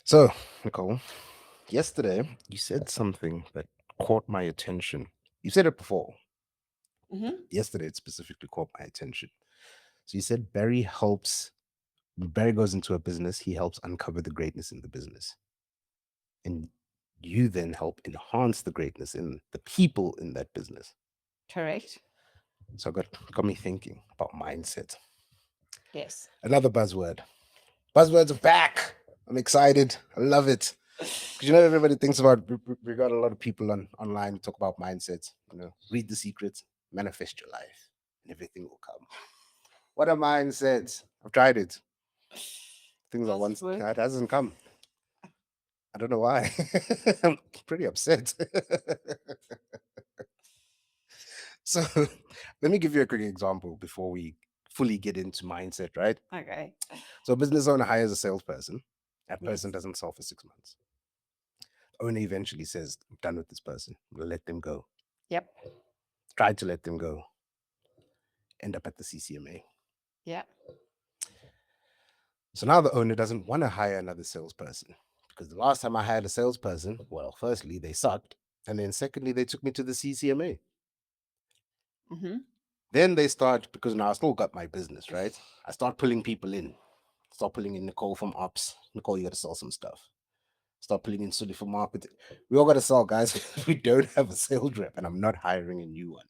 So, Nicole, yesterday you said something that caught my attention. You said it before. Hmm. Yesterday it specifically caught my attention. So you said when Barry goes into a business, he helps uncover the greatness in the business. And you then help enhance the greatness in the people in that business. Correct. So got me thinking about mindset. Yes. Another buzzword. Buzzwords are back. I'm excited. I love it. Because everybody thinks about we got a lot of people online talk about mindsets. Read the secrets, manifest your life, and everything will come. What a mindset! I've tried it. Things I Does it once work? it hasn't come. I don't know why. I'm pretty upset. So let me give you a quick example before we fully get into mindset, right? Okay. So a business owner hires a salesperson. That person Yes. doesn't sell for 6 months. Owner eventually says, I'm done with this person. I'm gonna let them go. Yep. Tried to let them go. End up at the CCMA. Yep. So now the owner doesn't want to hire another salesperson because the last time I hired a salesperson, well, firstly, they sucked. And then secondly, they took me to the CCMA. Hmm. Then they start, because now I still got my business, right? I start pulling people in. Start pulling in Nicole from ops. Nicole, you got to sell some stuff. Start pulling in Suleman for marketing. We all got to sell, guys. We don't have a sales rep, and I'm not hiring a new one.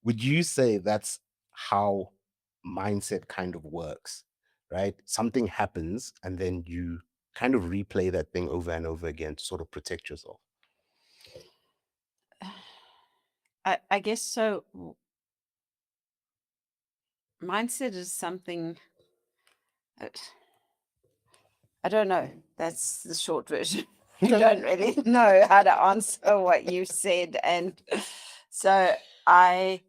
Would you say that's how mindset kind of works, right? Something happens and then you kind of replay that thing over and over again to sort of protect yourself. I guess so. Mindset is something that I don't know. That's the short version. I Okay. don't really know how to answer what you said, and so I,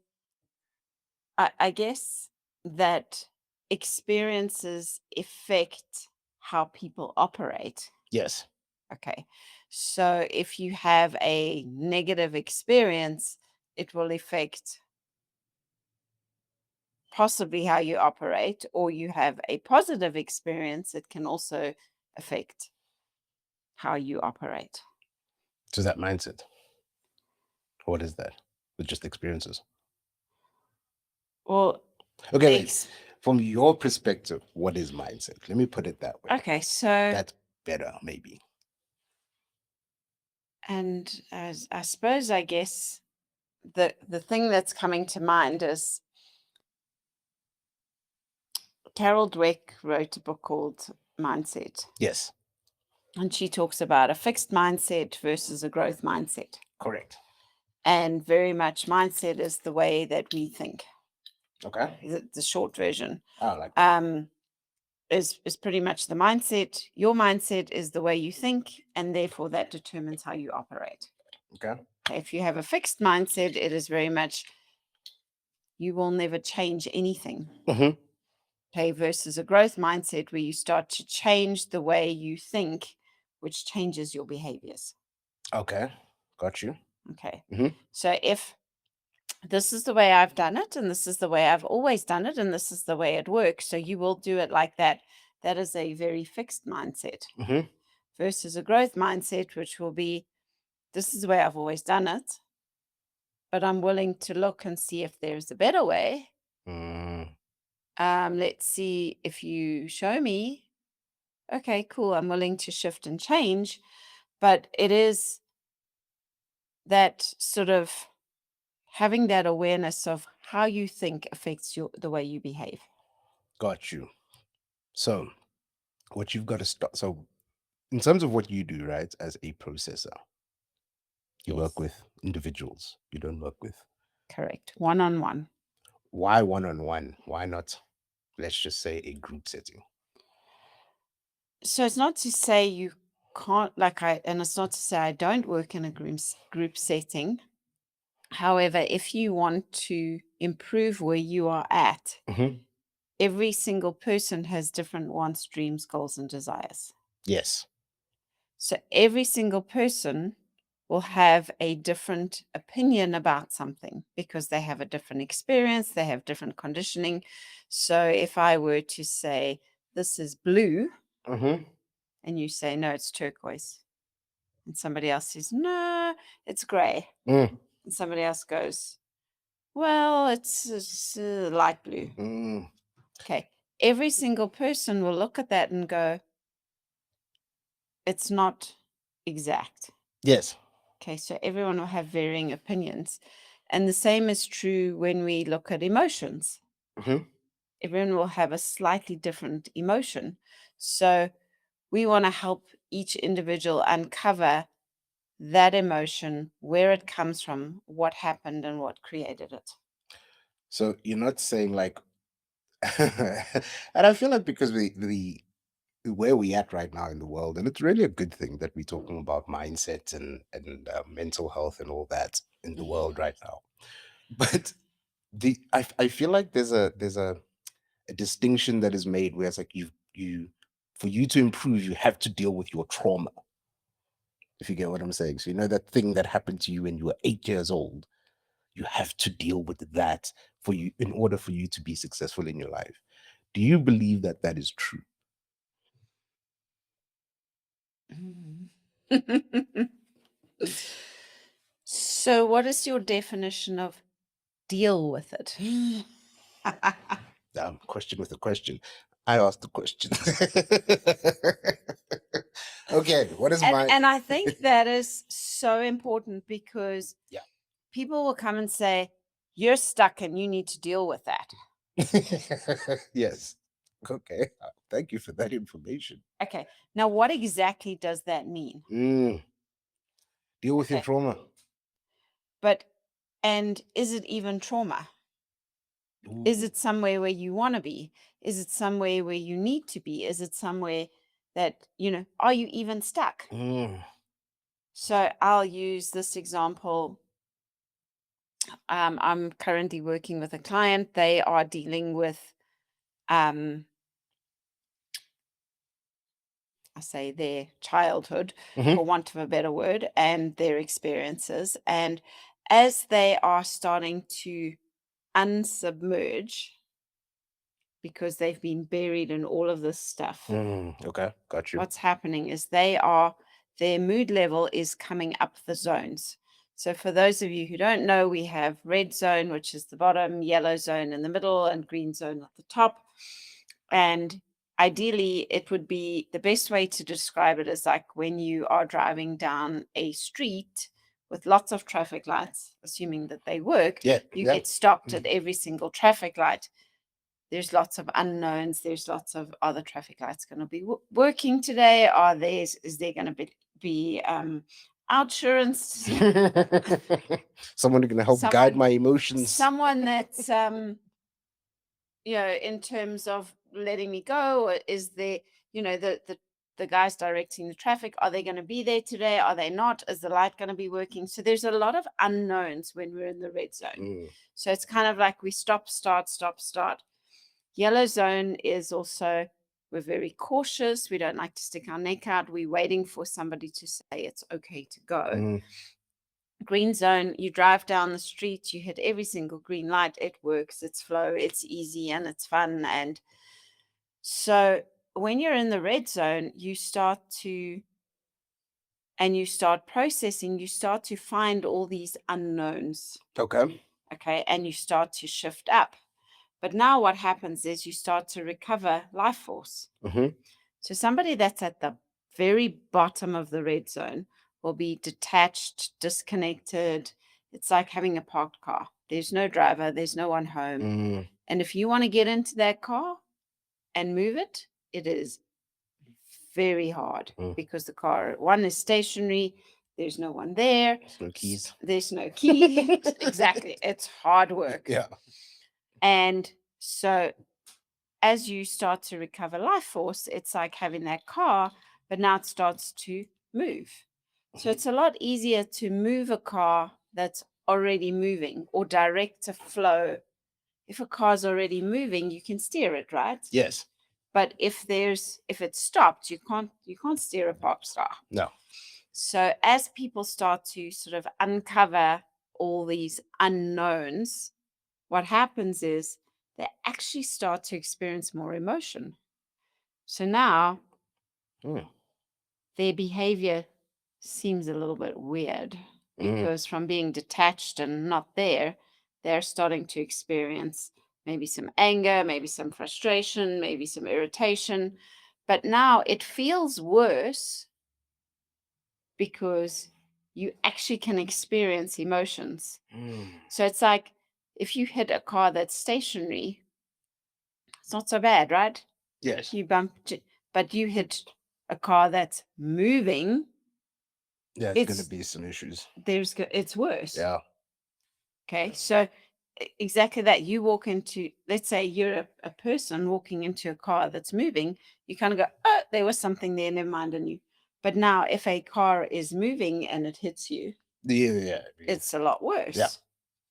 I guess that experiences affect how people operate. Yes. Okay. So if you have a negative experience, it will affect possibly how you operate, or you have a positive experience, it can also affect how you operate. So that mindset. What is that? With just experiences. Well, Okay, wait. ex- From your perspective, what is mindset? Let me put it that way. okay. So, That's better, maybe. and as I suppose, I guess the thing that's coming to mind is Carol Dweck wrote a book called Mindset. Yes. And she talks about a fixed mindset versus a growth mindset. Correct. And very much mindset is the way that we think. Okay. The short version I like that. um, is pretty much the mindset. Your mindset is the way you think, and therefore that determines how you operate. Okay. Okay, if you have a fixed mindset, it is very much you will never change anything. Mm-hmm. Okay, versus a growth mindset where you start to change the way you think, which changes your behaviors. Okay. Got you. Okay. Mm-hmm. So if this is the way I've done it, and this is the way I've always done it, and this is the way it works, so you will do it like that. That is a very fixed mindset Mm-hmm. versus a growth mindset, which will be this is the way I've always done it, but I'm willing to look and see if there's a better way. Mm. Let's see if you show me. Okay, cool. I'm willing to shift and change, but it is that sort of having that awareness of how you think affects the way you behave. Got you. So what you've got to start. So in terms of what you do, right, as a processor, you work Yes, with individuals. You don't work with. correct. One on one. Why one on one? Why not, let's just say, a group setting? So it's not to say you can't, and it's not to say I don't work in a group setting. However, if you want to improve where you are at, Hmm. every single person has different wants, dreams, goals, and desires. Yes. So every single person will have a different opinion about something because they have a different experience, they have different conditioning. So if I were to say, this is blue, Hmm. and you say, no, it's turquoise. And somebody else says, no, it's gray. Mm. And somebody else goes, well, it's light blue. Mm. Okay. Every single person will look at that and go, it's not exact. Yes. Okay. So everyone will have varying opinions. And the same is true when we look at emotions. Mm-hmm. Everyone will have a slightly different emotion. So we want to help each individual uncover that emotion, where it comes from, what happened, and what created it. So you're not saying like, and I feel like because the where we at right now in the world, and it's really a good thing that we're talking about mindset and mental health and all that in the world right now. But I feel like there's a distinction that is made where it's like you for you to improve, you have to deal with your trauma. If you get what I'm saying. So you know that thing that happened to you when you were 8 years old, you have to deal with that for you in order for you to be successful in your life. Do you believe that that is true? So, what is your definition of deal with it? Question with a question. I asked the question. Okay, what is my And I think that is so important because yeah. people will come and say, you're stuck and you need to deal with that. Yes. Okay. Thank you for that information. Okay. Now, what exactly does that mean? Deal with your Okay. trauma. And is it even trauma? Is it somewhere where you want to be? Is it somewhere where you need to be? Is it somewhere that, are you even stuck? So I'll use this example. I'm currently working with a client. They are dealing with, I say their childhood, Mhm. for want of a better word, and their experiences. And as they are starting to unsubmerge, because they've been buried in all of this stuff, Okay, got you. what's happening is their mood level is coming up the zones. So for those of you who don't know, we have red zone, which is the bottom, yellow zone in the middle, and green zone at the top. And ideally, it would be the best way to describe it is like when you are driving down a street with lots of traffic lights, assuming that they work, Yeah, you yeah. get stopped at every single traffic light. There's lots of unknowns. There's lots of, are the traffic lights going to be working today? Is there going to be outsurance? Someone who can help guide my emotions. Someone that's in terms of letting me go, or is there, the guys directing the traffic, are they going to be there today? Are they not? Is the light going to be working? So there's a lot of unknowns when we're in the red zone. So it's kind of like we stop, start, stop, start. Yellow zone is also, we're very cautious. We don't like to stick our neck out. We're waiting for somebody to say it's okay to go. Green zone, you drive down the street, you hit every single green light. It works, it's flow, it's easy, and it's fun. And so when you're in the red zone, you start processing, you start to find all these unknowns. Okay. And you start to shift up. But now what happens is you start to recover life force. So somebody that's at the very bottom of the red zone will be detached, disconnected. It's like having a parked car. There's no driver, there's no one home. And if you want to get into that car and move it, it is very hard because the car, one, is stationary. There's no one there. There's no keys. There's no key. Exactly. It's hard work. Yeah. And so as you start to recover life force, it's like having that car, but now it starts to move. So it's a lot easier to move a car that's already moving or direct a flow. If a car's already moving, you can steer it, right? Yes. But if it's stopped, you can't steer a pop star. No. So as people start to sort of uncover all these unknowns, what happens is they actually start to experience more emotion. So now their behavior seems a little bit weird Mm. because from being detached and not there, they're starting to experience maybe some anger, maybe some frustration, maybe some irritation. But now it feels worse because you actually can experience emotions. Mm. So it's like if you hit a car that's stationary, it's not so bad, right? Yes. You bump, but you hit a car that's moving, Yeah, it's gonna it's be some issues. it's worse. Yeah. Okay, so exactly that. You walk into, let's say you're a person walking into a car that's moving, you kind of go, oh, there was something there, never mind on you. But now, if a car is moving and it hits you, Yeah. it's a lot Yeah. worse.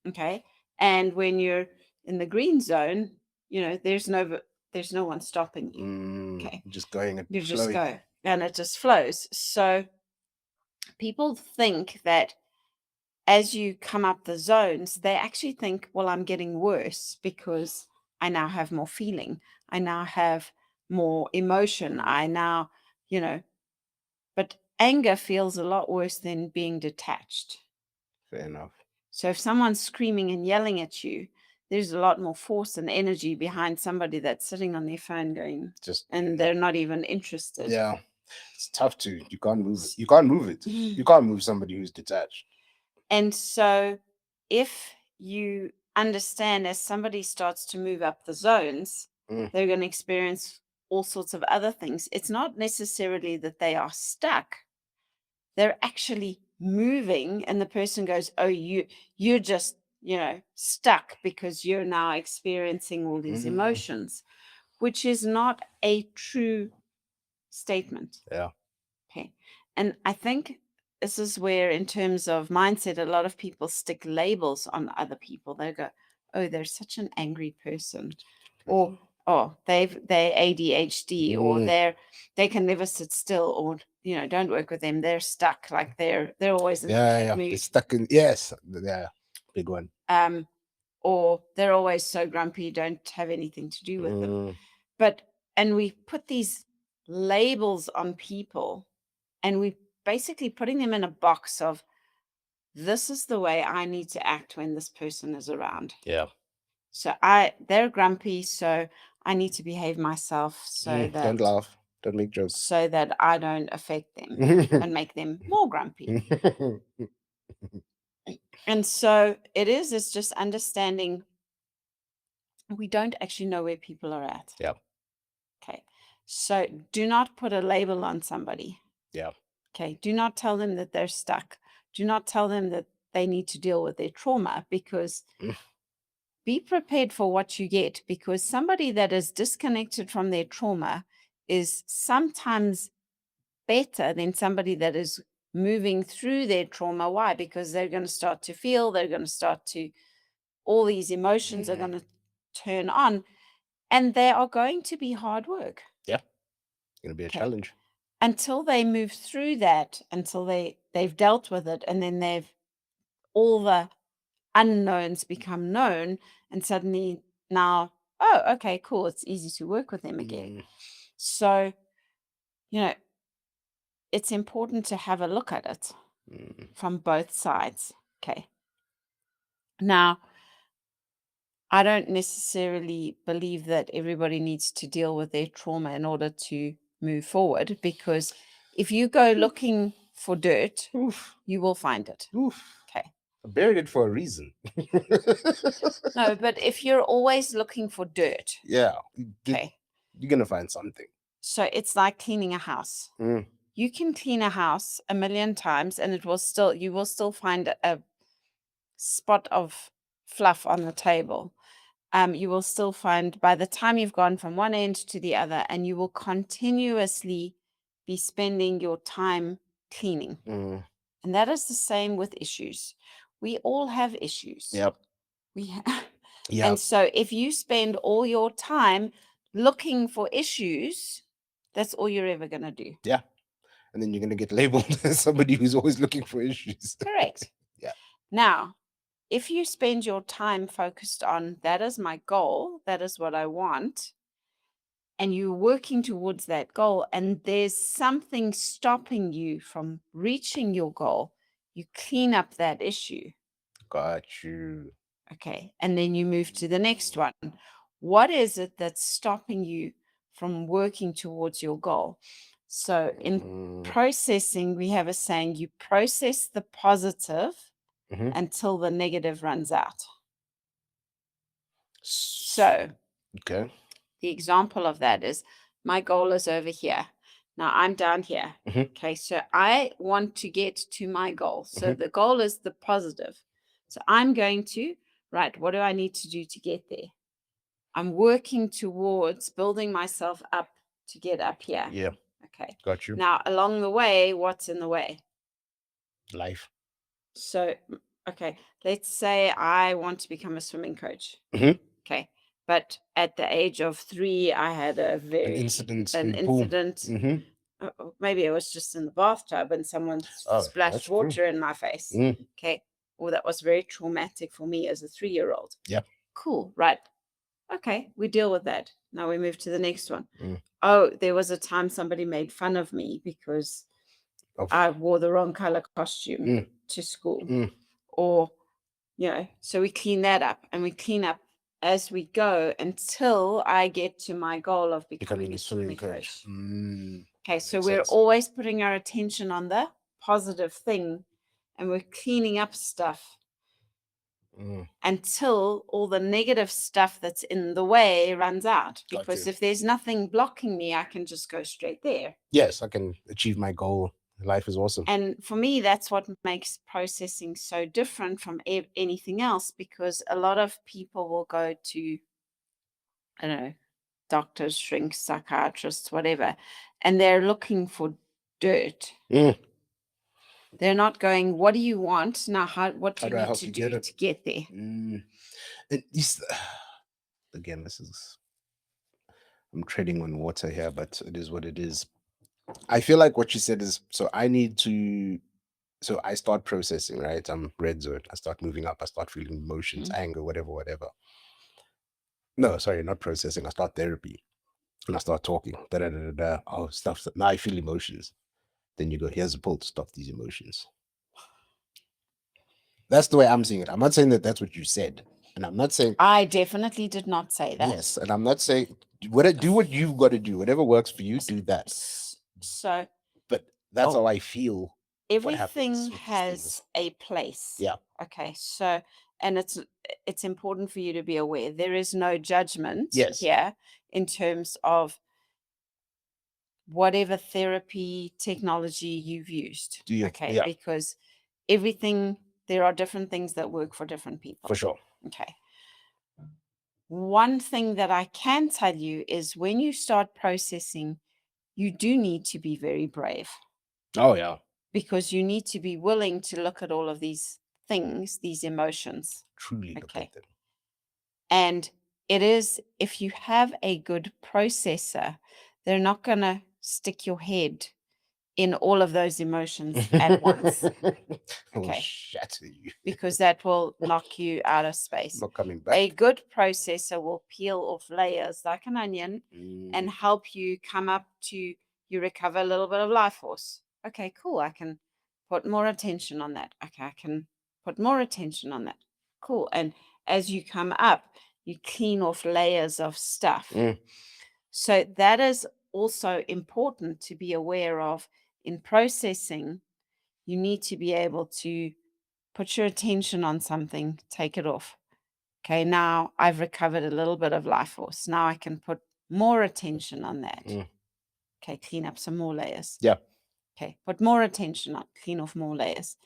Okay, and when you're in the green zone, there's no one stopping you. Okay, Just going and you just flowing. go, and it just flows. So people think that as you come up the zones, they actually think, well, I'm getting worse because I now have more feeling. I now have more emotion. I now, but anger feels a lot worse than being detached. Fair enough. So if someone's screaming and yelling at you, there's a lot more force and energy behind somebody that's sitting on their phone going, Just and they're not even interested. yeah. It's tough to. You can't move it. You can't move it. You can't move somebody who's detached. And so if you understand as somebody starts to move up the zones, Mm. they're going to experience all sorts of other things. It's not necessarily that they are stuck. They're actually moving and the person goes, "Oh, you're just, stuck because you're now experiencing all these Mm. emotions," which is not a true statement. Yeah. Okay. And I think this is where, in terms of mindset, a lot of people stick labels on other people. They go, oh, they're such an angry person. Or, oh, they're ADHD, or Mm. they can never sit still, or, don't work with them. They're stuck. Like they're always in a bad Yeah. They're mood. stuck in. Yes. Yeah. Big one. Or they're always so grumpy, don't have anything to do with them. Mm. And we put these labels on people, and we basically putting them in a box of, this is the way I need to act when this person is around. Yeah. So they're grumpy, so I need to behave myself Don't laugh. Don't make jokes. so that I don't affect them and make them more grumpy. And so it's just understanding we don't actually know where people are at. Yeah. Okay. So do not put a label on somebody. Yeah. Okay. Do not tell them that they're stuck. Do not tell them that they need to deal with their trauma, because be prepared for what you get, because somebody that is disconnected from their trauma is sometimes better than somebody that is moving through their trauma. Why? Because they're going to start to feel, they're going to start to, all these emotions are going to turn on, and they are going to be hard work. Yeah. It's gonna be a challenge. Until they move through that, until they've dealt with it, and then all the unknowns become known, and suddenly now, oh, okay, cool, it's easy to work with them again. So, it's important to have a look at it from both sides. Okay. Now, I don't necessarily believe that everybody needs to deal with their trauma in order to move forward, because if you go looking for dirt, Oof. you will find it. Oof. Okay. I buried it for a reason. No, but if you're always looking for dirt, Yeah. okay, You're gonna find something. so it's like cleaning a house. You can clean a house 1,000,000 times and you will still find a spot of fluff on the table. You will still find, by the time you've gone from one end to the other, and you will continuously be spending your time cleaning. And that is the same with issues. We all have issues. Yep. Yeah. And so if you spend all your time looking for issues, that's all you're ever going to do. Yeah. And then you're gonna get labeled as somebody who's always looking for issues. Correct. Yeah. Now, if you spend your time focused on, that is my goal, that is what I want, and you're working towards that goal, and there's something stopping you from reaching your goal, you clean up that issue. Got you. Okay. And then you move to the next one. What is it that's stopping you from working towards your goal? So in Mm, processing, we have a saying, you process the positive mhm. until the negative runs out. S- So Okay. the example of that is my goal is over here. Now I'm down here. Mhm. Okay. So I want to get to my goal. So Mhm. the goal is the positive. So I'm going to, right, what do I need to do to get there? I'm working towards building myself up to get up here. Yeah. Okay. Got you. Now, along the way, what's in the way? Life. So, okay, let's say I want to become a swimming coach. Mhm. Okay. But at the age of 3, I had An incident an in the pool. incident. Mm-hmm. Maybe it was just in the bathtub and someone Oh, splashed that's true. water in my face. Mm. Okay. Well, that was very traumatic for me as a 3-year-old. Yeah. Cool. Right. Okay, we deal with that. Now we move to the next one. Mm. Oh, there was a time somebody made fun of me because Of. I wore the wrong color costume Mm. to school. Mm. Or, so we clean that up and we clean up as we go until I get to my goal of becoming Becoming a a swimming swimming coach. coach. Mm. Okay, so Makes we're sense. always putting our attention on the positive thing and we're cleaning up stuff Mm. until all the negative stuff that's in the way runs out. Got Because you. if there's nothing blocking me, I can just go straight there. Yes, I can achieve my goal. Life is awesome. And for me, that's what makes processing so different from anything else, because a lot of people will go to, I don't know, doctors, shrinks, psychiatrists, whatever, and they're looking for dirt. Mm. They're not going, what do you want? Now, what do How you do I need help to you do get it? to get there? Mm. And this, again, this is, I'm treading on water here, but it is what it is. I feel like what you said is, so I need to, so I start processing, right? I'm red zone. I start moving up. I start feeling emotions, anger, whatever, whatever. No, sorry, not processing. I start therapy and I start talking. Da da da da da. Oh, stuff. Now I feel emotions. Then you go, here's a pill to stop these emotions. That's the way I'm seeing it. I'm not saying that that's what you said, and I'm not saying I definitely did not say that. yes, and I'm not saying do what you've got to do. Whatever works for you, do that. So But that's Oh. how I feel. What happens everything with these has things? a place. Yeah. Okay. So, and it's important for you to be aware there is no judgment Yes. here in terms of whatever therapy technology you've used. Do you? Okay. Yeah, Because everything, there are different things that work for different people. for sure. Okay. One thing that I can tell you is when you start processing, you do need to be very brave, Oh yeah, because you need to be willing to look at all of these things, these emotions. truly look Okay. at them. And it is, if you have a good processor, they're not going to stick your head in all of those emotions at once. Will Okay. shatter you. Because that will knock you out of space. Not coming back. A good processor will peel off layers like an onion and help you come up to, you recover a little bit of life force. Okay, cool. I can put more attention on that. Okay, I can put more attention on that. Cool. And as you come up, you clean off layers of stuff. So that is also important to be aware of in processing. You need to be able to put your attention on something, take it off. Okay, now I've recovered a little bit of life force. Now I can put more attention on that. Okay, clean up some more layers. Yeah. Okay, put more attention on, clean off more layers.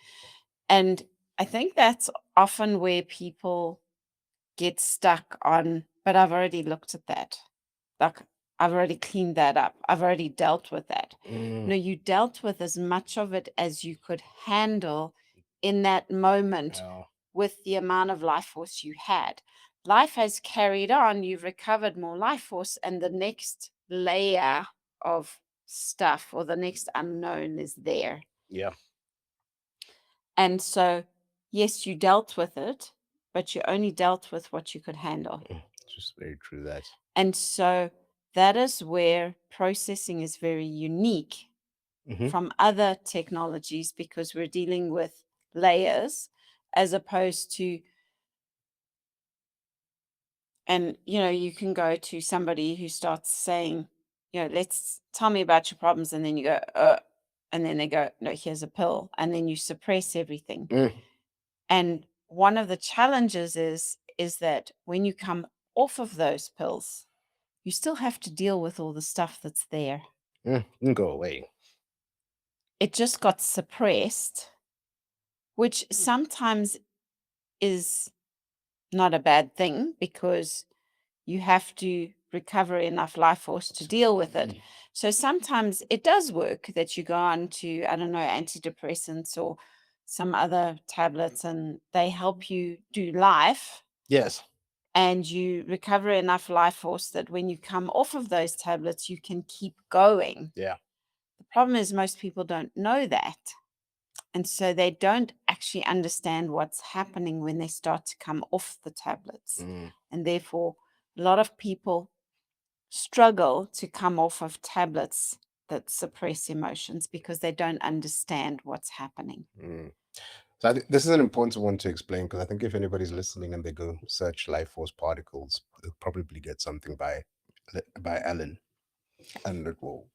And I think that's often where people get stuck on, but I've already looked at that. Like, I've already cleaned that up. I've already dealt with that. No, you dealt with as much of it as you could handle in that moment Yeah. with the amount of life force you had. Life has carried on. You've recovered more life force, and the next layer of stuff or the next unknown is there. Yeah. And so, yes, you dealt with it, but you only dealt with what you could handle. It's just very true that. And so that is where processing is very unique Mm-hmm. from other technologies, because we're dealing with layers as opposed to, and you can go to somebody who starts saying, let's tell me about your problems, and then you go, and then they go, no, here's a pill, and then you suppress everything. Mm. And one of the challenges is that when you come off of those pills, you still have to deal with all the stuff that's there. Go away. It just got suppressed, which sometimes is not a bad thing, because you have to recover enough life force to deal with it. So sometimes it does work that you go on to, I don't know, antidepressants or some other tablets, and they help you do life, Yes. and you recover enough life force that when you come off of those tablets, you can keep going. Yeah. The problem is most people don't know that. And so they don't actually understand what's happening when they start to come off the tablets. Mm. And therefore, a lot of people struggle to come off of tablets that suppress emotions because they don't understand what's happening. Mm. So this is an important one to explain, because I think if anybody's listening and they go search life force particles, they'll probably get something by Alan, and it will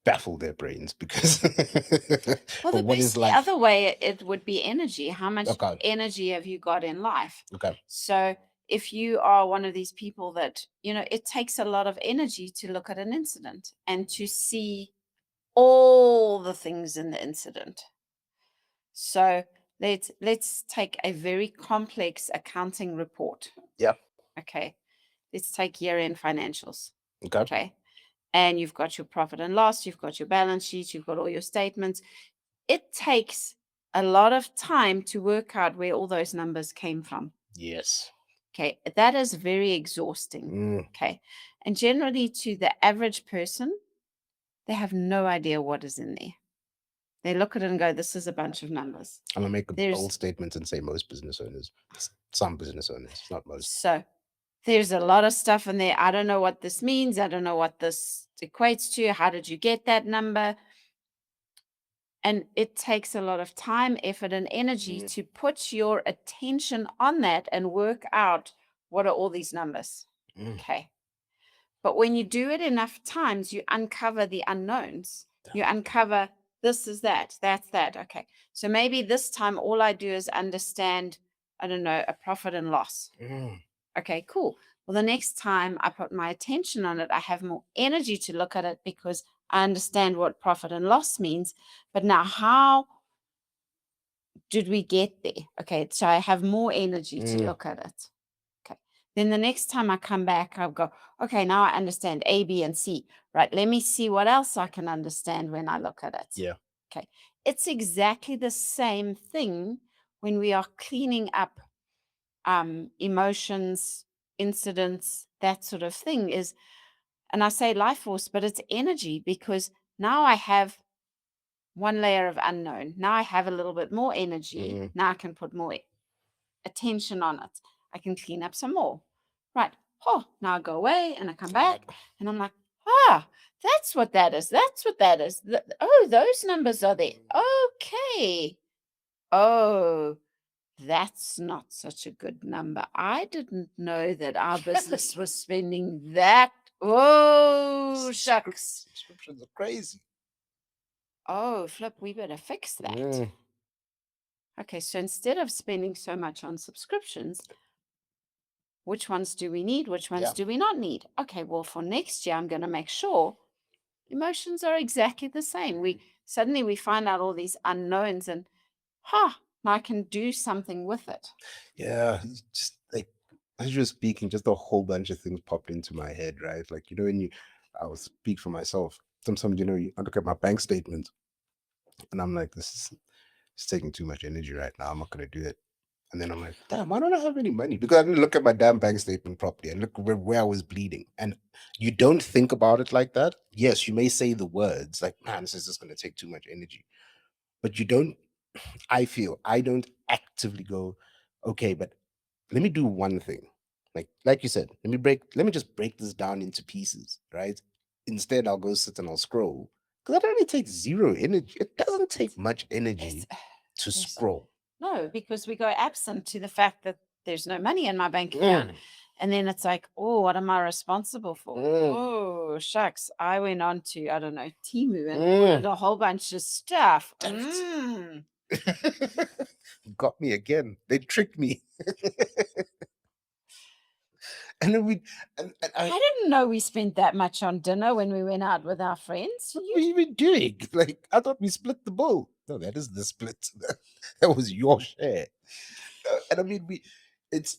baffle their brains because. Well, But the what is best, the life? other way it would be energy. How much Okay. energy have you got in life? Okay. So if you are one of these people that, it takes a lot of energy to look at an incident and to see all the things in the incident. So let's take a very complex accounting report. Yeah. Okay. Let's take year-end financials. Okay. Okay. And you've got your profit and loss, you've got your balance sheet, you've got all your statements. It takes a lot of time to work out where all those numbers came from. Yes. Okay. That is very exhausting. Mm. Okay. And generally, to the average person, they have no idea what is in there. They look at it and go, this is a bunch of numbers. I'm gonna make a There's bold statement and say most business owners, some business owners, not most. So there's a lot of stuff in there. I don't know what this means. I don't know what this equates to. How did you get that number? And it takes a lot of time, effort, and energy Mm. to put your attention on that and work out what are all these numbers. Mm. Okay. But when you do it enough times, you uncover the unknowns. You uncover this is that, that's that. Okay. So maybe this time all I do is understand, I don't know, a profit and loss. Mm. Okay, cool. Well, the next time I put my attention on it, I have more energy to look at it because I understand what profit and loss means. But now, how did we get there? Okay, so I have more energy to Mm. look at it. Okay. Then the next time I come back, I'll go, okay, now I understand A, B, and C. Right. Let me see what else I can understand when I look at it. Yeah. Okay. It's exactly the same thing when we are cleaning up emotions, incidents, that sort of thing is, and I say life force, but it's energy, because now I have one layer of unknown. Now I have a little bit more energy. Mm. Now I can put more attention on it. I can clean up some more. Right. Oh, now I go away and I come back and I'm like, that's what that is. That's what that is. Oh, those numbers are there. Okay. Oh, that's not such a good number. I didn't know that our business was spending that. Oh, shucks. Subscriptions are crazy. Oh, flip, we better fix that. Mm. Okay, so instead of spending so much on subscriptions, which ones do we need? Which ones Yeah. do we not need? Okay, well, for next year, I'm going to make sure emotions are exactly the same. We find out all these unknowns, and now I can do something with it. Yeah. It's just like, as you were speaking, just a whole bunch of things popped into my head, right? Like, when I will speak for myself. Sometimes, I look at my bank statement and I'm like, this is it's taking too much energy right now. I'm not going to do it. And then I'm like, damn, why don't I have any money? Because I didn't look at my damn bank statement properly and look where I was bleeding. And you don't think about it like that. Yes, you may say the words like, man, this is just going to take too much energy. But you don't, I feel, I don't actively go, okay, but let me do one thing. Like you said, let me just break this down into pieces, right? Instead, I'll go sit and I'll scroll. Because that only takes zero energy. It doesn't take much It's energy to there's scroll. no, because we go absent to the fact that there's no money in my bank account. Mm, And then it's like, oh, what am I responsible for? mm, Oh, shucks. I went on to, I don't know, Timu and mm. ordered a whole bunch of stuff. Damn it. Got me again. They tricked me. And then and I didn't know we spent that much on dinner when we went out with our friends. what were you even doing? Like, I thought we split the bill. No, that is the split. That was your share. And I mean, it's,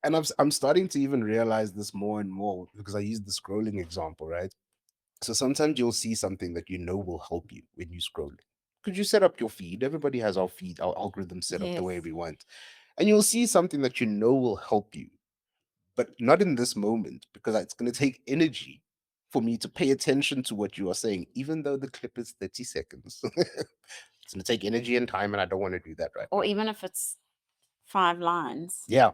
and I'm starting to even realize this more and more because I use the scrolling example, right? So sometimes you'll see something that you know will help you when you scroll. Could you set up your feed? Everybody has our feed, our algorithm set up the Yes. way we want. And you'll see something that you know will help you, but not in this moment because it's going to take energy for me to pay attention to what you are saying, even though the clip is 30 seconds. It's going to take energy and time, and I don't want to do that right Or now. even if it's 5 lines. Yeah.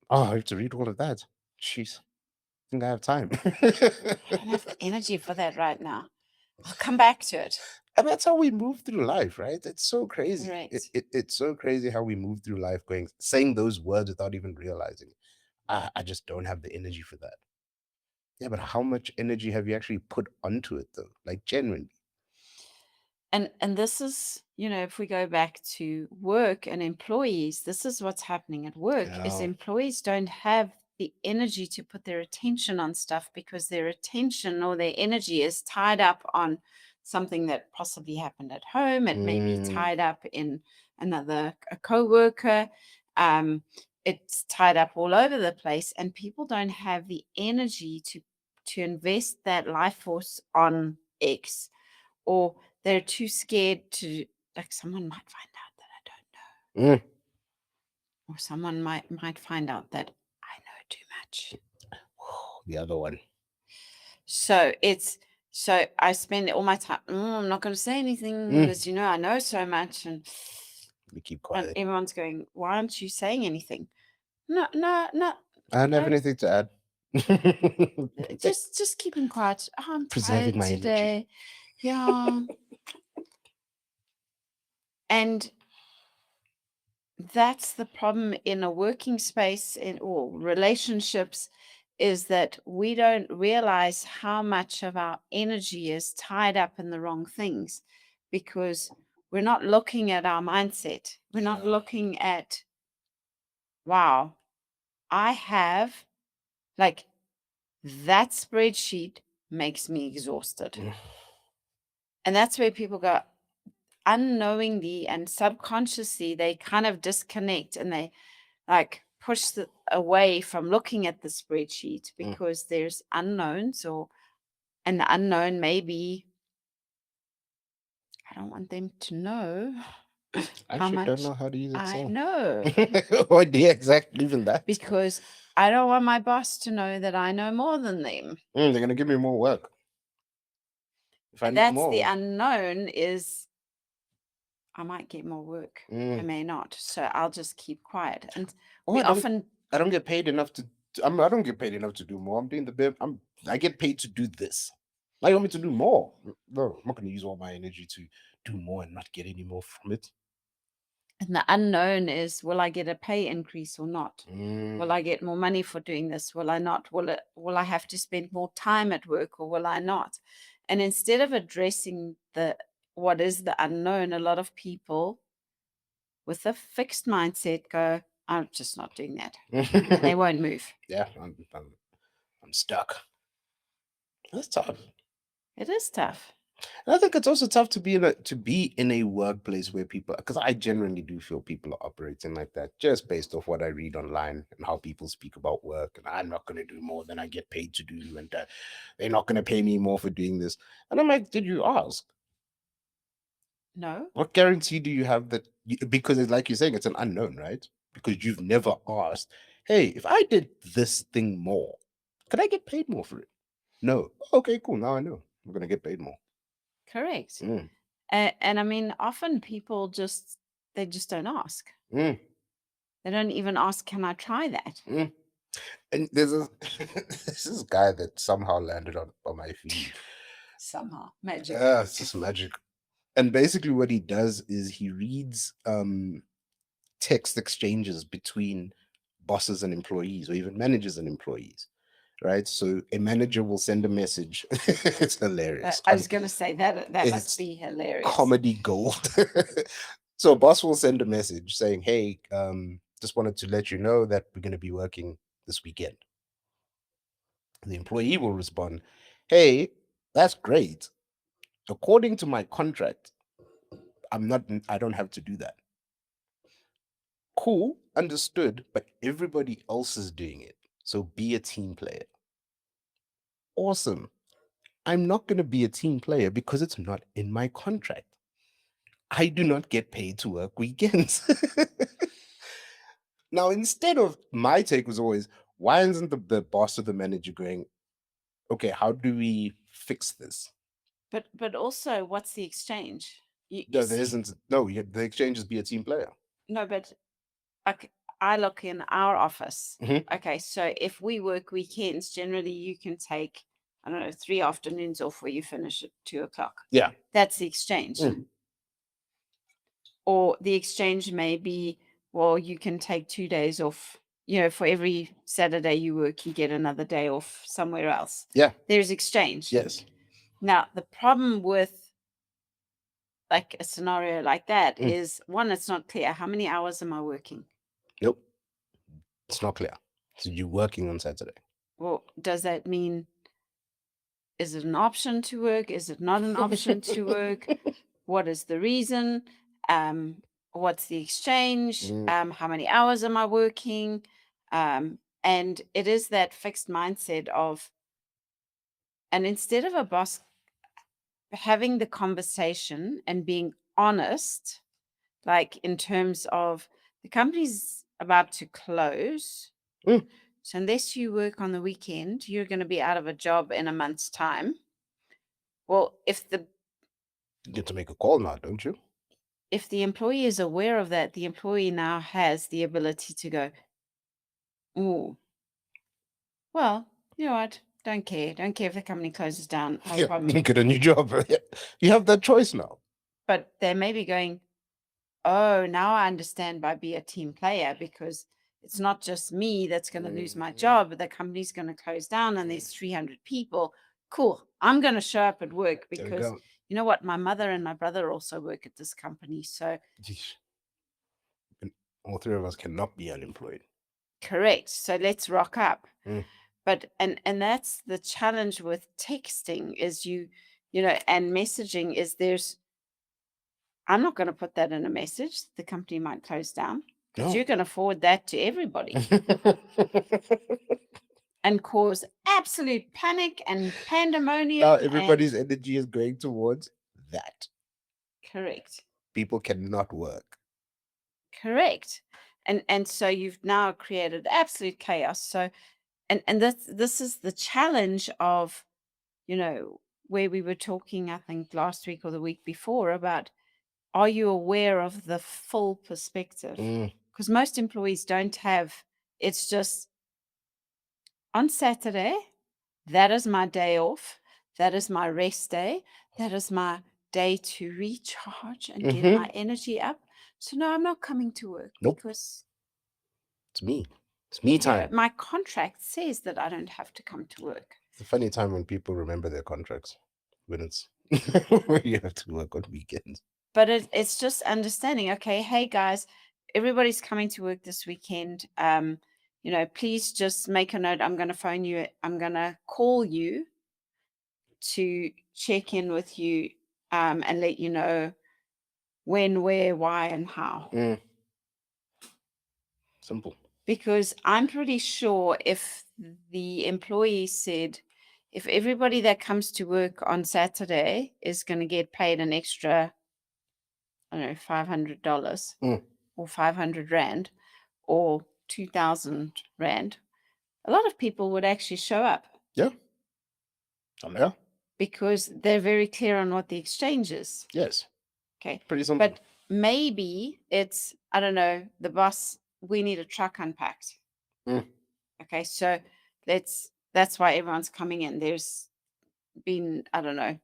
Oh, I have to read all of that. Jeez. I think I have time. I don't have the energy for that right now. I'll come back to it. And that's how we move through life, right? It's so crazy. Correct. It's so crazy how we move through life going saying those words without even realizing. I just don't have the energy for that. Yeah, but how much energy have you actually put onto it though? Like genuinely. And this is, if we go back to work and employees, this is what's happening at work is Yeah. employees don't have the energy to put their attention on stuff because their attention or their energy is tied up on something that possibly happened at home. It may be Mm, tied up in a coworker. Um, it's tied up all over the place, and people don't have the energy to invest that life force on X, or they're too scared to, like, someone might find out that I don't know, mm. or someone might find out that I know too much. The other one. So I spend all my time, I'm not going to say anything Mm. because I know so much, We keep and quiet. everyone's going, why aren't you saying anything? No, no, no. I don't have No, anything to add. just keeping quiet. Oh, I'm Preserving tired my energy. today. Yeah. And that's the problem in a working space or relationships, is that we don't realize how much of our energy is tied up in the wrong things because we're not looking at our mindset. We're not Yeah. looking at, wow, I have, like, that spreadsheet makes me exhausted. Mm. And that's where people go, unknowingly and subconsciously, they kind of disconnect and they like push away from looking at the spreadsheet Mm. because there's unknowns, and the unknown may be, I don't want them to know I how actually don't much know how to use I Excel. know, Or do exactly even that? because I don't want my boss to know that I know more than them. They're gonna give me more work if I need That's the more. unknown, is I might get more work. I Mm. may not. So I'll just keep quiet. And Oh, we often, I don't get paid enough I don't get paid enough to do more. I'm doing the bit. I get paid to do this. Now you want me to do more? No, I'm not going to use all my energy to do more and not get any more from it. and the unknown is, will I get a pay increase or not? Mm. Will I get more money for doing this? Will I not? Will I have to spend more time at work, or will I not? And instead of addressing what is the unknown, a lot of people with a fixed mindset go, I'm just not doing that. And they won't move. Yeah, I'm stuck. That's tough. It is tough. And I think it's also tough to be in a workplace where people, because I generally do feel people are operating like that just based off what I read online and how people speak about work. And I'm not going to do more than I get paid to do, and they're not going to pay me more for doing this. And I'm like, did you ask? No, What guarantee do you have that? Because it's like you're saying, it's an unknown, right? Because you've never asked, hey, if I did this thing more, could I get paid more for it? No. Okay, cool. Now I know I'm going to get paid more. correct. Mm, And I mean, often people they just don't ask. mm, They don't even ask, can I try that? mm. And there's this guy that somehow landed on my feed. Somehow. Magic. Yeah, it's just magic. And basically what he does is he reads text exchanges between bosses and employees, or even managers and employees. Right. So a manager will send a message. It's hilarious. I was going to say that must It's be hilarious. comedy gold. So a boss will send a message saying, "Hey, just wanted to let you know that we're going to be working this weekend." The employee will respond, "Hey, that's great. According to my contract, I don't have to do that." Cool, understood, but everybody else is doing it. So be a team player. Awesome. I'm not going to be a team player because it's not in my contract. I do not get paid to work weekends. Now, instead of, my take was always, why isn't the boss or the manager going, okay, how do we fix this? But also, what's the exchange? No, there isn't. No, the exchange is be a team player. No, but I look in our office. Mhm. Okay, so if we work weekends, generally you can take, I don't know, 3 afternoons off where you finish at 2 o'clock. Yeah. That's the exchange. Mm. Or the exchange may be, well, you can take 2 days off. For every Saturday you work, you get another day off somewhere else. Yeah. There's exchange. Yes. Now, the problem with like a scenario like that Mm. is, one, it's not clear. How many hours am I working? Nope. It's not clear. So you're working on Saturday. Well, does that mean, is it an option to work? Is it not an option to work? What is the reason? What's the exchange? Mm. How many hours am I working? And it is that fixed mindset of, and instead of a boss having the conversation and being honest, like in terms of the company's about to close. Mm. So unless you work on the weekend, you're going to be out of a job in a month's time. Well, You get to make a call now, don't you? if the employee is aware of that, the employee now has the ability to go, oh, well, you know what? Don't care. Don't care if the company closes down. No Yeah, problem. get a new job. You have that choice now. But they may be going, oh, now I understand by be a team player, because it's not just me that's going to lose my job, but the company's going to close down and there's 300 people. Cool. I'm going to show up at work There we because go. you know what? My mother and my brother also work at this company. So, Yeesh. And all three of us cannot be unemployed. correct. So let's rock up. Mm. But and that's the challenge with texting is and messaging is I'm not going to put that in a message. The company might close down because No. you're going to forward that to everybody and cause absolute panic and pandemonium. Now And everybody's energy is going towards that. correct, People cannot work. correct. And so you've now created absolute chaos. So and this is the challenge of, where we were talking, I think last week or the week before, about, are you aware of the full perspective? Mm. Because most employees don't have, it's just on Saturday, that is my day off. That is my rest day. That is my day to recharge and get my energy up. So no, I'm not coming to work Nope. because It's me. It's me time. my contract says that I don't have to come to work. It's a funny time when people remember their contracts. When it's when you have to work on weekends. But it's just understanding, okay, hey guys, everybody's coming to work this weekend. Please just make a note. I'm going to phone you. I'm going to call you to check in with you and let you know when, where, why, and how. Mm. Simple. Because I'm pretty sure if the employee said, if everybody that comes to work on Saturday is going to get paid an extra, I don't know, $500 Mm. or 500 Rand or 2,000 Rand, a lot of people would actually show up. Yeah. Yeah. Because they're very clear on what the exchange is. Yes. Okay. Pretty simple. But maybe it's, I don't know, the boss, we need a truck unpacked. Mm. Okay, so that's why everyone's coming in. There's been, I don't know,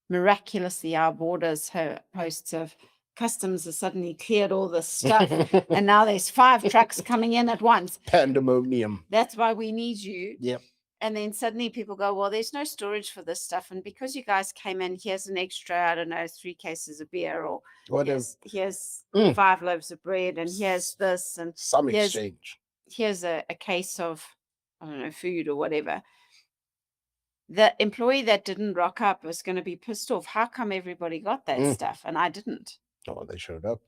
miraculously our borders posts of customs have suddenly cleared all this stuff and now there's 5 trucks coming in at once. Pandemonium. That's why we need you. Yep. And then suddenly people go, well, there's no storage for this stuff. And because you guys came in, here's an extra, I don't know, 3 cases of beer, or Whatever. here's Mm. 5 loaves of bread, and here's this, and Some here's exchange. a case of, I don't know, food or whatever. The employee that didn't rock up was going to be pissed off. How come everybody got that stuff and I didn't? Oh, they showed up.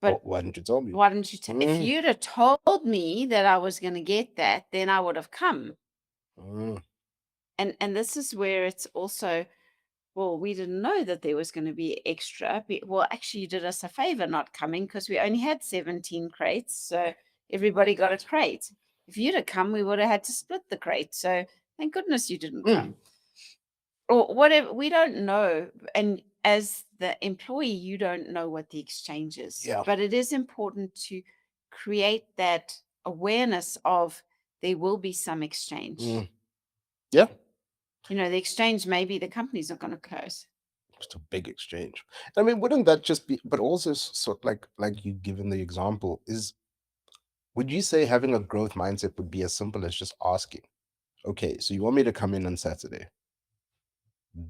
But why didn't you tell me? why didn't you if you'd have told me that I was going to get that, then I would have come. And this is where it's also, well, we didn't know that there was going to be extra. Well, actually, you did us a favor not coming because we only had 17 crates. So everybody got a crate. If you'd have come, we would have had to split the crate. So thank goodness you didn't come. Or whatever. We don't know. And as the employee, you don't know what the exchange is. Yeah. But it is important to create that awareness of there will be some exchange. Yeah. You know, the exchange, maybe the company's not going to close. Just a big exchange. I mean, wouldn't that just be, but also sort like you given the example, would you say having a growth mindset would be as simple as just asking, okay, so you want me to come in on Saturday?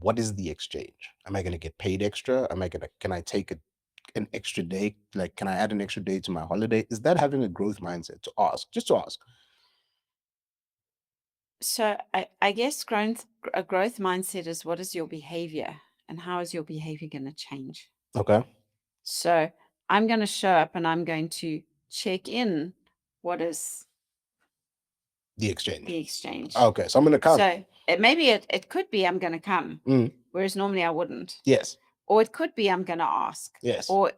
What is the exchange? Am I going to get paid extra? Can I take an extra day? Like, can I add an extra day to my holiday? Is that having a growth mindset to ask, just to ask? So I guess a growth mindset is, what is your behavior and how is your behavior going to change? Okay. So I'm going to show up and I'm going to check in what is the exchange. Okay, so I'm going to come. So it could be I'm going to come, whereas normally I wouldn't. Yes. Or it could be I'm going to ask. Yes. Or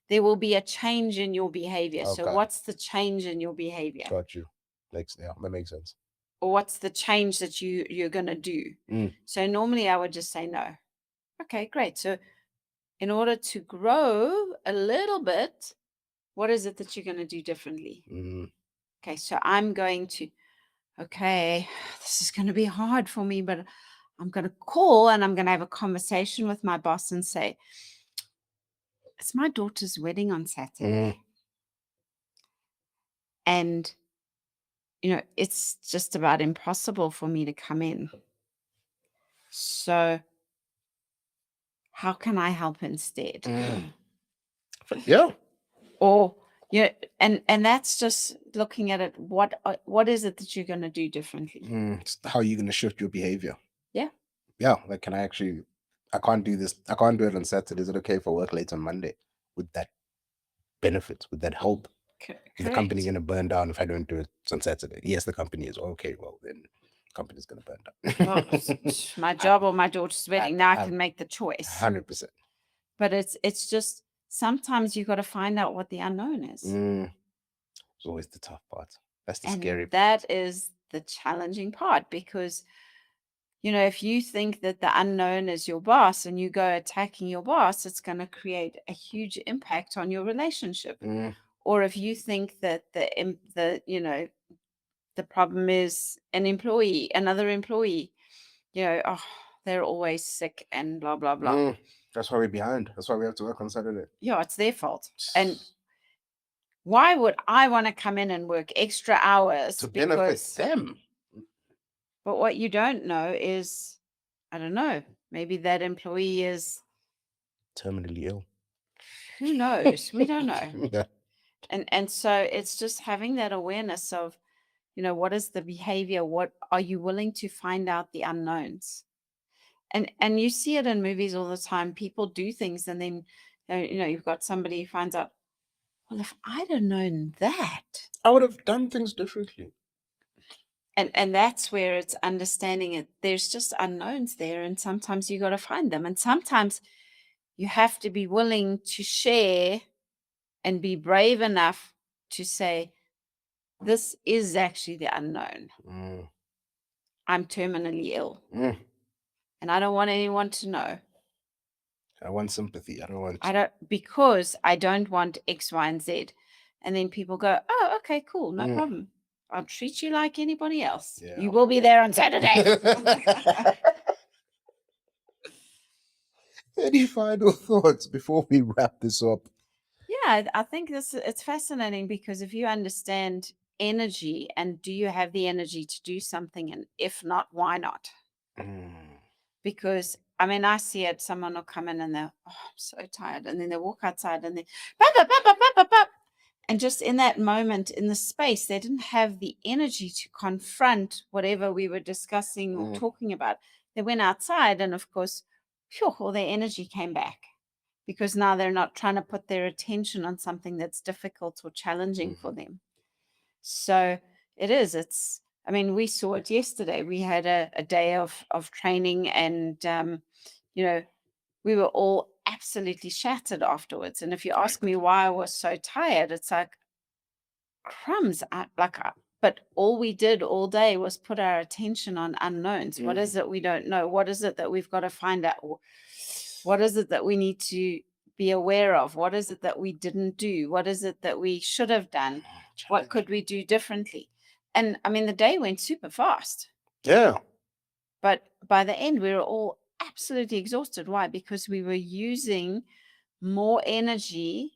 there will be a change in your behavior. Okay. So what's the change in your behavior? Got you. That makes sense. Or what's the change that you're going to do? So normally I would just say no. Okay, great. So in order to grow a little bit, what is it that you're going to do differently? Okay, so I'm going to, okay, this is going to be hard for me, but I'm going to call and I'm going to have a conversation with my boss and say, it's my daughter's wedding on Saturday. And, you know, it's just about impossible for me to come in. So how can I help instead? Yeah. Or, yeah, and that's just looking at it. What is it that you're going to do differently? How are you going to shift your behavior? Yeah. Yeah. Like, I can't do this. I can't do it on Saturday. Is it okay if I work late on Monday? Would that benefit? Would that help? Is the company going to burn down if I don't do it on Saturday? Yes, the company is. Okay, well, then the company's going to burn down. Well, my job or my daughter's wedding. Now I can make the choice. 100%. But it's just sometimes you got to find out what the unknown is. It's always the tough part. That's the scary part. That is the challenging part, because, you know, if you think that the unknown is your boss and you go attacking your boss, it's going to create a huge impact on your relationship. Or if you think that the problem is another employee, you know, oh, they're always sick and blah, blah, blah. That's why we're behind. That's why we have to work on Saturday. Yeah, it's their fault. And why would I want to come in and work extra hours to benefit them? But what you don't know is, I don't know, maybe that employee is terminally ill. Who knows? We don't know. Yeah. And so it's just having that awareness of, you know, what is the behavior? What are you willing to find out the unknowns? And you see it in movies all the time. People do things and then, you know, you've got somebody who finds out, well, if I'd have known that, I would have done things differently. And that's where it's understanding it. There's just unknowns there, and sometimes you got to find them. And sometimes you have to be willing to share and be brave enough to say, this is actually the unknown. I'm terminally ill. And I don't want anyone to know. I want sympathy. Because I don't want X, Y, and Z. And then people go, oh, okay, cool, no problem. I'll treat you like anybody else. Yeah. You will be there on Saturday. Any final thoughts before we wrap this up? Yeah, I think it's fascinating because if you understand energy and do you have the energy to do something, and if not, why not? Mm. Because I mean, I see it. Someone will come in and they're, oh, I'm so tired, and then they walk outside and they, bop, bop, bop, bop, bop, bop, bop. And just in that moment, in the space, they didn't have the energy to confront whatever we were discussing or talking about. They went outside, and of course, phew, all their energy came back because now they're not trying to put their attention on something that's difficult or challenging for them. So it is. It's. I mean, we saw it yesterday. We had a day of training, and you know, we were all absolutely shattered afterwards. And if you ask me why I was so tired, it's like crumbs. But all we did all day was put our attention on unknowns. What is it we don't know? What is it that we've got to find out? What is it that we need to be aware of? What is it that we didn't do? What is it that we should have done? What could we do differently? And I mean, the day went super fast. Yeah. But by the end, we were all absolutely exhausted. Why? Because we were using more energy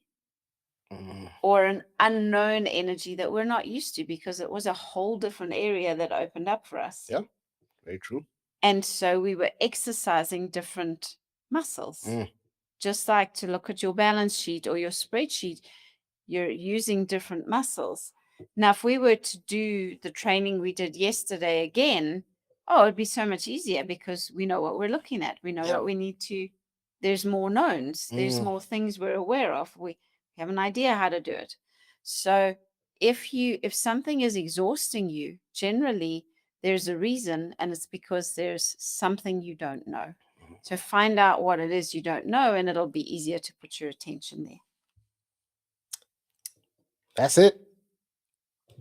or an unknown energy that we're not used to because it was a whole different area that opened up for us. Yeah. Very true. And so we were exercising different muscles. Just like to look at your balance sheet or your spreadsheet, you're using different muscles. Now, if we were to do the training we did yesterday again, oh, it'd be so much easier because we know what we're looking at. We know what we need to, there's more knowns, there's more things we're aware of. We have an idea how to do it. So if something is exhausting you, generally there's a reason, and it's because there's something you don't know. So find out what it is you don't know, and it'll be easier to put your attention there. That's it.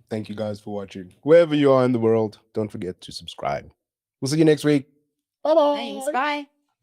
Thank you guys for watching. Wherever you are in the world, don't forget to subscribe. We'll see you next week. Bye bye. Thanks. Bye.